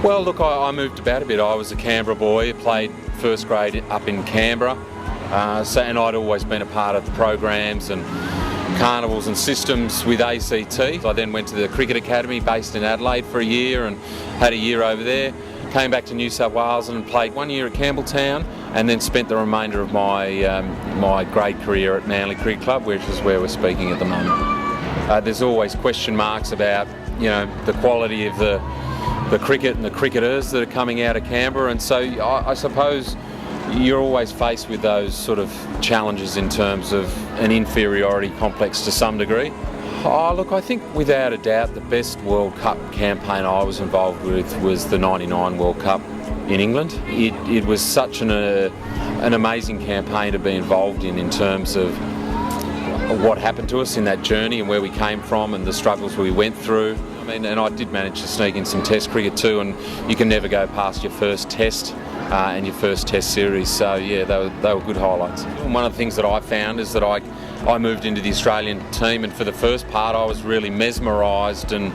Well, look, I moved about a bit. I was a Canberra boy, played first grade up in Canberra, and I'd always been a part of the programs and carnivals and systems with ACT. I then went to the Cricket Academy based in Adelaide for a year and had a year over there. Came back to New South Wales and played 1 year at Campbelltown, and then spent the remainder of my grade career at Manly Cricket Club, which is where we're speaking at the moment. There's always question marks about, the quality of the cricket and the cricketers that are coming out of Canberra, and so I suppose you're always faced with those sort of challenges in terms of an inferiority complex to some degree. Oh, look, I think without a doubt the best World Cup campaign I was involved with was the '99 World Cup in England. It was such an amazing campaign to be involved in terms of what happened to us in that journey and where we came from and the struggles we went through. And I did manage to sneak in some Test cricket too, and you can never go past your first Test and your first Test series. So yeah, they were good highlights. And one of the things that I found is that I moved into the Australian team, and for the first part I was really mesmerised and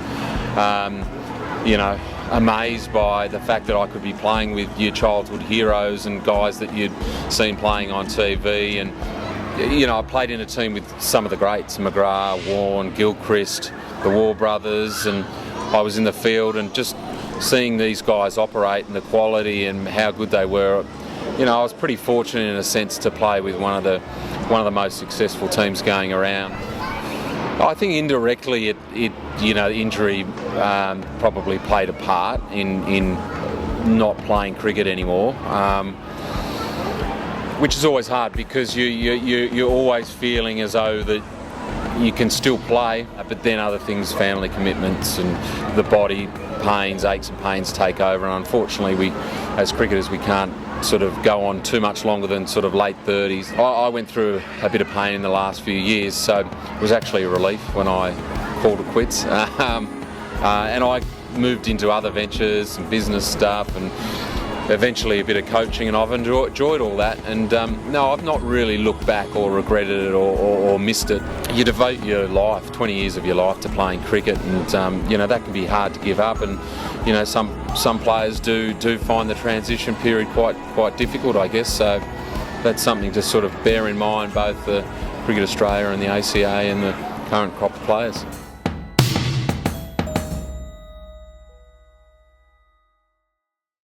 amazed by the fact that I could be playing with your childhood heroes and guys that you'd seen playing on TV. And I played in a team with some of the greats, McGrath, Warne, Gilchrist, the War brothers, and I was in the field and just seeing these guys operate and the quality and how good they were. I was pretty fortunate in a sense to play with one of the most successful teams going around. I think indirectly injury probably played a part in not playing cricket anymore. Which is always hard because you're always feeling as though that you can still play, but then other things, family commitments and the body pains, aches and pains take over, and unfortunately we, as cricketers, we can't sort of go on too much longer than sort of late 30s. I went through a bit of pain in the last few years, so it was actually a relief when I called it quits. And I moved into other ventures and business stuff and eventually a bit of coaching, and I've enjoyed all that, and no, I've not really looked back or regretted it or missed it. You devote your life, 20 years of your life, to playing cricket, and that can be hard to give up, and some players do find the transition period quite difficult, I guess. So that's something to sort of bear in mind, both the Cricket Australia and the ACA and the current crop of players.